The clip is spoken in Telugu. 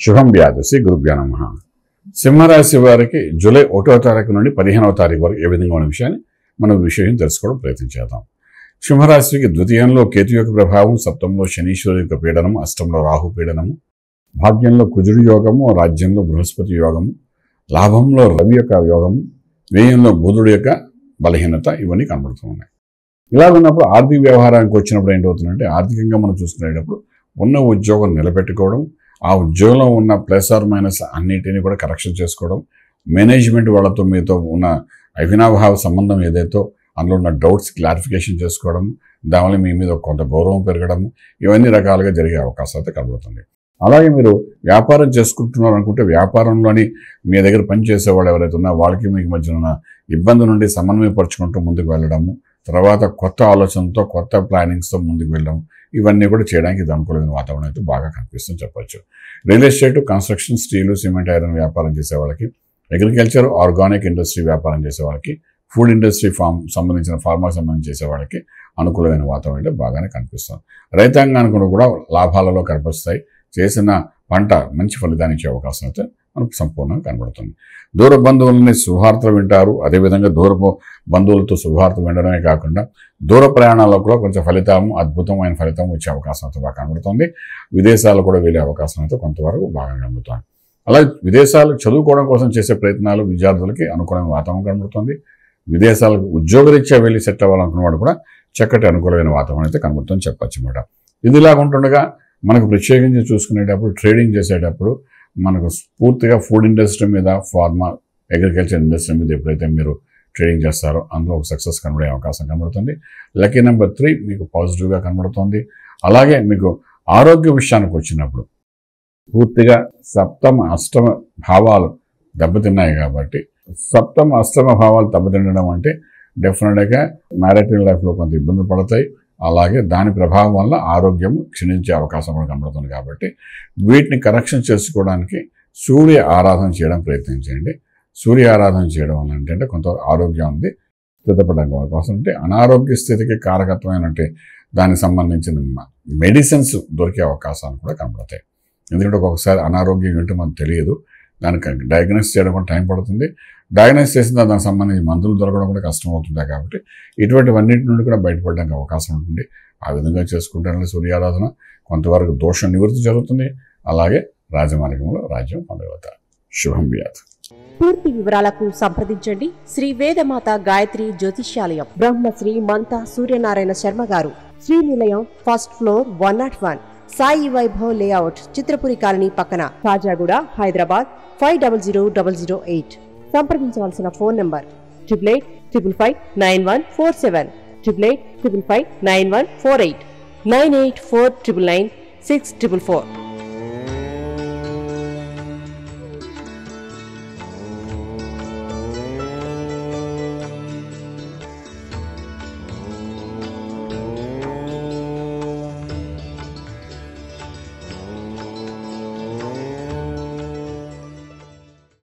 శుభం వ్యాధి శ్రీ గురుభ్యో నమః. సింహరాశి వారికి జూలై 1వ తారీఖు నుండి 15వ తారీఖు వరకు ఏ విధంగా ఉన్న విషయాన్ని మనం విషయం తెలుసుకోవడం ప్రయత్నం చేద్దాం. సింహరాశికి ద్వితీయంలో కేతు యొక్క ప్రభావం, సప్తంలో శనీశ్వరు యొక్క పీడనము, అష్టంలో రాహు పీడనము, భాగ్యంలో కుజుడు యోగము, రాజ్యంలో బృహస్పతి యోగము, లాభంలో రవి యొక్క యోగము, వ్యయంలో బుధుడు యొక్క బలహీనత, ఇవన్నీ కనబడుతూ ఉన్నాయి. ఇలా ఉన్నప్పుడు ఆర్థిక వ్యవహారానికి వచ్చినప్పుడు ఏంటవుతుందంటే, ఆర్థికంగా మనం చూసుకునేటప్పుడు ఉన్న ఉద్యోగం నిలబెట్టుకోవడం, ఆ ఉద్యోగంలో ఉన్న ప్లస్ ఆర్ మైనస్ అన్నిటినీ కూడా కరెక్షన్ చేసుకోవడం, మేనేజ్మెంట్ వాళ్ళతో మీతో ఉన్న అవినాభావ సంబంధం ఏదైతే అందులో ఉన్న డౌట్స్ క్లారిఫికేషన్ చేసుకోవడం, దానివల్ల మీ మీద కొంత గౌరవం పెరగడం, ఇవన్నీ రకాలుగా జరిగే అవకాశాలు అయితే కనబడుతుంది. అలాగే మీరు వ్యాపారం చేసుకుంటున్నారు అనుకుంటే, వ్యాపారంలోని మీ దగ్గర పనిచేసే వాళ్ళు ఎవరైతే ఉన్నారో వాళ్ళకి మీకు మధ్య ఉన్న ఇబ్బంది నుండి సమన్వయపరుచుకుంటూ ముందుకు వెళ్ళడము, తర్వాత కొత్త ఆలోచనతో కొత్త ప్లానింగ్స్తో ముందుకు వెళ్ళడం, ఇవన్నీ కూడా చేయడానికి ఇది అనుకూలమైన వాతావరణం అయితే బాగా కనిపిస్తుందని చెప్పొచ్చు. Real estate, construction, steel, cement, iron వ్యాపారం చేసే వాళ్ళకి, అగ్రికల్చర్, ఆర్గానిక్ ఇండస్ట్రీ వ్యాపారం చేసే వాళ్ళకి, ఫుడ్ ఇండస్ట్రీ సంబంధించిన ఫార్మాకి సంబంధించి చేసే వాళ్ళకి అనుకూలమైన వాతావరణం అయితే బాగానే కనిపిస్తుంది. రైతాంగానికి కూడా లాభాలలో కనిపిస్తాయి. చేసిన పంట మంచి ఫలితాన్ని ఇచ్చే అవకాశం అయితే మనకు సంపూర్ణంగా కనబడుతుంది. దూర బంధువులని శుభార్తలు వింటారు. అదేవిధంగా దూరపు బంధువులతో శుభార్త వినడమే కాకుండా దూర ప్రయాణాల్లో కూడా కొంచెం అద్భుతమైన ఫలితం వచ్చే అవకాశం అయితే బాగా కనబడుతుంది. విదేశాలు కూడా వెళ్ళే అవకాశం అయితే కొంతవరకు బాగా కనబడుతుంది. అలాగే విదేశాలు చదువుకోవడం కోసం చేసే ప్రయత్నాలు విద్యార్థులకి అనుకూలమైన వాతావరణం కనబడుతుంది. విదేశాలకు ఉద్యోగరీత్యా వెళ్ళి సెట్ అవ్వాలనుకున్న వాడు కూడా చక్కటి అనుకూలమైన వాతావరణం అయితే కనబడుతుందని చెప్పచ్చు అన్నమాట. ఇదిలాగా ఉంటుండగా మనకు ప్రత్యేకించి చూసుకునేటప్పుడు, ట్రేడింగ్ చేసేటప్పుడు మనకు పూర్తిగా ఫుడ్ ఇండస్ట్రీ మీద, ఫార్మా, అగ్రికల్చర్ ఇండస్ట్రీ మీద ఎప్పుడైతే మీరు ట్రేడింగ్ చేస్తారో అందులో ఒక సక్సెస్ కనబడే అవకాశం కనబడుతుంది. లక్కీ నెంబర్ 3 మీకు పాజిటివ్గా కనబడుతుంది. అలాగే మీకు ఆరోగ్య విషయానికి వచ్చినప్పుడు పూర్తిగా సప్తమ అష్టమ భావాలు దెబ్బతిన్నాయి కాబట్టి, సప్తమ అష్టమ భావాలు దెబ్బతినడం అంటే డెఫినెట్గా మ్యారిటల్ లైఫ్లో కొంత ఇబ్బందులు పడతాయి. అలాగే దాని ప్రభావం వల్ల ఆరోగ్యం క్షీణించే అవకాశం కూడా కనబడుతుంది. కాబట్టి వీటిని కరెక్షన్ చేసుకోవడానికి సూర్య ఆరాధన చేయడం ప్రయత్నించండి. సూర్య ఆరాధన చేయడం వల్ల ఏంటంటే కొంత ఆరోగ్యం ఉంది స్థిరపడడానికి అవకాశం ఉంటే, అనారోగ్య స్థితికి కారకత్వమైనట్టే దానికి సంబంధించిన మెడిసిన్స్ దొరికే అవకాశాలు కూడా కనబడతాయి. ఎందుకంటే ఒక్కొక్కసారి అనారోగ్యం ఏంటో మనకు తెలియదు. దానికి డయాగ్నోస్ చేయడం కూడా టైం పడుతుంది. డయాగ్నోస్ చేసిన దానికి సంబంధించి మందులు దొరకడం కూడా కష్టం అవుతుంది. కాబట్టి ఇటువంటివన్నింటి నుండి కూడా బయటపడడానికి అవకాశం ఉంటుంది. ఆ విధంగా చేసుకుంటే సూర్యారాధన కొంతవరకు దోష నివృత్తి జరుగుతుంది. అలాగే రాజమార్గంలో రాజ్యం పొందగలుగుతారు. శుభం వ్యాధి. పూర్తి వివరాలకు సంప్రదించండి శ్రీ వేదమాత గాయత్రి జ్యోతిష్యాలయం, Brahmasri మంతా Suryanarayana Sharma garu, Srinilayam, first floor, 101, Sai Vaibhav layout, Chitrapuri colony పక్కన, కాజాగూడ, హైదరాబాద్ 500008. సంప్రదించవలసిన ఫోన్ నంబర్ 8855559147, 8855559148, 9849996644.